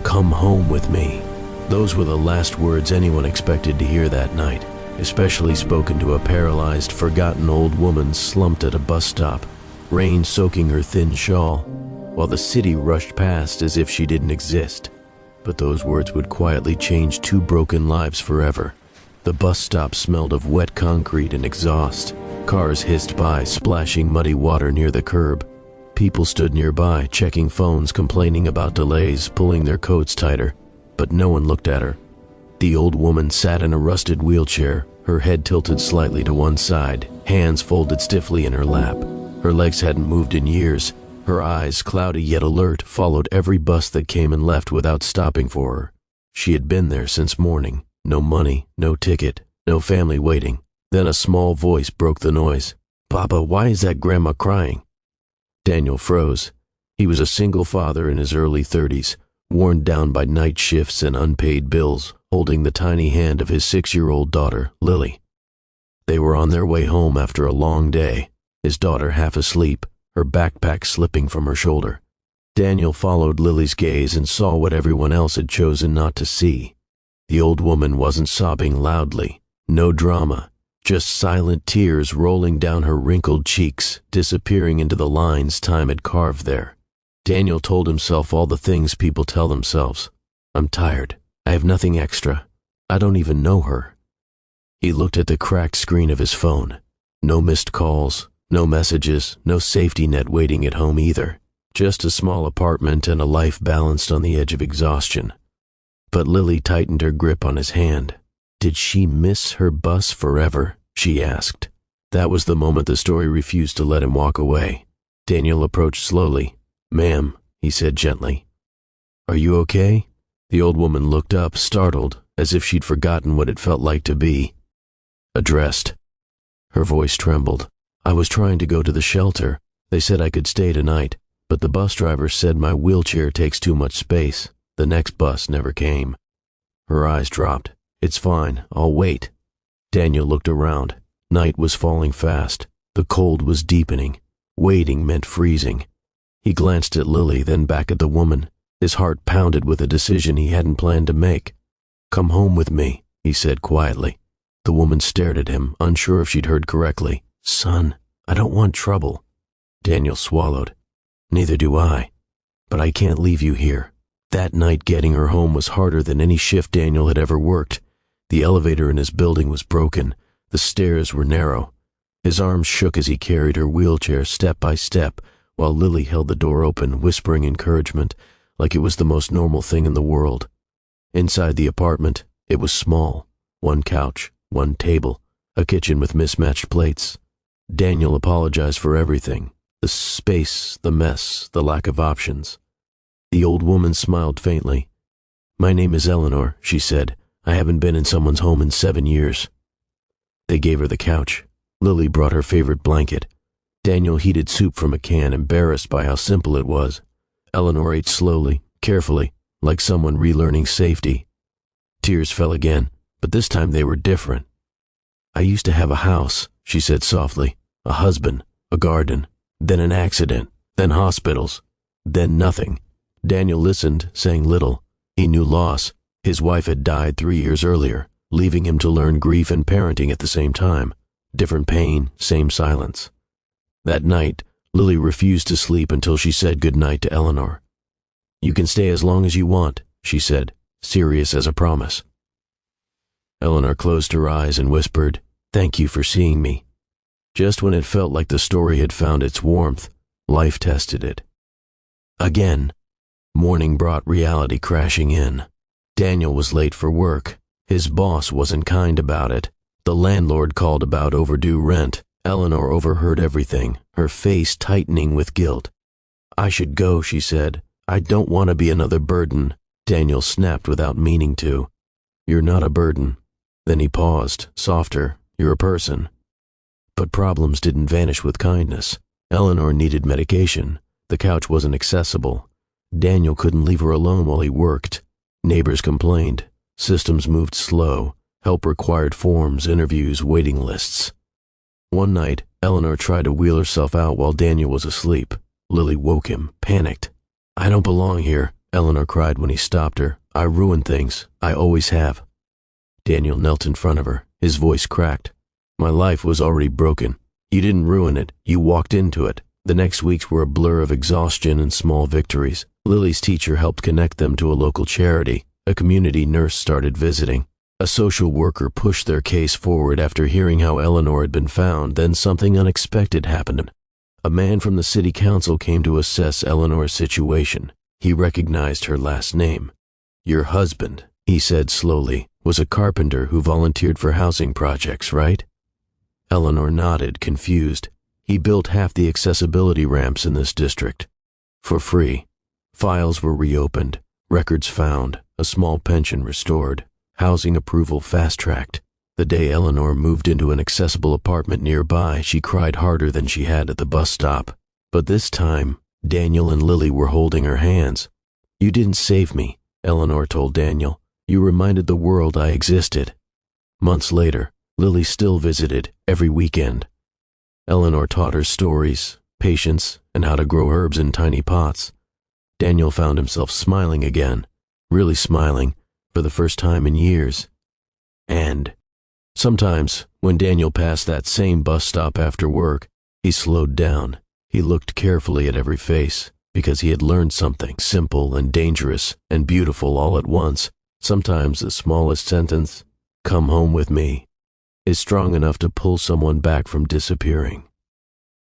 "Come home with me." Those were the last words anyone expected to hear that night, especially spoken to a paralyzed, forgotten old woman slumped at a bus stop, rain soaking her thin shawl, while the city rushed past as if she didn't exist. But those words would quietly change two broken lives forever. The bus stop smelled of wet concrete and exhaust. Cars hissed by, splashing muddy water near the curb. People stood nearby, checking phones, complaining about delays, pulling their coats tighter, but no one looked at her. The old woman sat in a rusted wheelchair, her head tilted slightly to one side, hands folded stiffly in her lap. Her legs hadn't moved in years. Her eyes, cloudy yet alert, followed every bus that came and left without stopping for her. She had been there since morning. No money, no ticket, no family waiting. Then a small voice broke the noise. "Papa, why is that grandma crying?" Daniel froze. He was a single father in his early 30s, worn down by night shifts and unpaid bills, holding the tiny hand of his 6-year-old daughter, Lily. They were on their way home after a long day, his daughter half asleep, her backpack slipping from her shoulder. Daniel followed Lily's gaze and saw what everyone else had chosen not to see. The old woman wasn't sobbing loudly, no drama, just silent tears rolling down her wrinkled cheeks, disappearing into the lines time had carved there. Daniel told himself all the things people tell themselves. "I'm tired. I have nothing extra. I don't even know her." He looked at the cracked screen of his phone. No missed calls, no messages, no safety net waiting at home either. Just a small apartment and a life balanced on the edge of exhaustion. But Lily tightened her grip on his hand. Did she miss her bus forever? She asked. That was the moment the story refused to let him walk away. Daniel approached slowly. "Ma'am," he said gently. "Are you okay?" The old woman looked up, startled, as if she'd forgotten what it felt like to be addressed. Her voice trembled. "I was trying to go to the shelter. They said I could stay tonight, but the bus driver said my wheelchair takes too much space. The next bus never came." Her eyes dropped. "It's fine. I'll wait." Daniel looked around. Night was falling fast. The cold was deepening. Waiting meant freezing. He glanced at Lily, then back at the woman. His heart pounded with a decision he hadn't planned to make. "Come home with me," he said quietly. The woman stared at him, unsure if she'd heard correctly. "Son, I don't want trouble." Daniel swallowed. "Neither do I. But I can't leave you here." That night getting her home was harder than any shift Daniel had ever worked. The elevator in his building was broken. The stairs were narrow. His arms shook as he carried her wheelchair step by step, while Lily held the door open, whispering encouragement, like it was the most normal thing in the world. Inside the apartment, it was small. One couch, one table, a kitchen with mismatched plates. Daniel apologized for everything. The space, the mess, the lack of options. The old woman smiled faintly. "My name is Eleanor," she said. "I haven't been in someone's home in 7 years." They gave her the couch. Lily brought her favorite blanket. Daniel heated soup from a can, embarrassed by how simple it was. Eleanor ate slowly, carefully, like someone relearning safety. Tears fell again, but this time they were different. "I used to have a house," she said softly, "a husband, a garden, then an accident, then hospitals, then nothing." Daniel listened, saying little. He knew loss. His wife had died 3 years earlier, leaving him to learn grief and parenting at the same time. Different pain, same silence. That night, Lily refused to sleep until she said goodnight to Eleanor. "You can stay as long as you want," she said, serious as a promise. Eleanor closed her eyes and whispered, "Thank you for seeing me." Just when it felt like the story had found its warmth, life tested it. Again, morning brought reality crashing in. Daniel was late for work. His boss wasn't kind about it. The landlord called about overdue rent. Eleanor overheard everything, her face tightening with guilt. "I should go," she said. "I don't want to be another burden." Daniel snapped without meaning to. "You're not a burden." Then he paused, softer. "You're a person." But problems didn't vanish with kindness. Eleanor needed medication. The couch wasn't accessible. Daniel couldn't leave her alone while he worked. Neighbors complained. Systems moved slow. Help required forms, interviews, waiting lists. One night, Eleanor tried to wheel herself out while Daniel was asleep. Lily woke him, panicked. "I don't belong here," Eleanor cried when he stopped her. "I ruin things. I always have." Daniel knelt in front of her, his voice cracked. "My life was already broken. You didn't ruin it. You walked into it." The next weeks were a blur of exhaustion and small victories. Lily's teacher helped connect them to a local charity. A community nurse started visiting. A social worker pushed their case forward after hearing how Eleanor had been found. Then something unexpected happened. A man from the city council came to assess Eleanor's situation. He recognized her last name. "Your husband," he said slowly, "was a carpenter who volunteered for housing projects, right?" Eleanor nodded, confused. "He built half the accessibility ramps in this district. For free." Files were reopened, records found, a small pension restored, housing approval fast-tracked. The day Eleanor moved into an accessible apartment nearby, she cried harder than she had at the bus stop. But this time, Daniel and Lily were holding her hands. "You didn't save me," Eleanor told Daniel. "You reminded the world I existed." Months later, Lily still visited every weekend. Eleanor taught her stories, patience, and how to grow herbs in tiny pots. Daniel found himself smiling again, really smiling, for the first time in years. And sometimes, when Daniel passed that same bus stop after work, he slowed down. He looked carefully at every face, because he had learned something simple and dangerous and beautiful all at once. Sometimes the smallest sentence, "Come home with me," is strong enough to pull someone back from disappearing.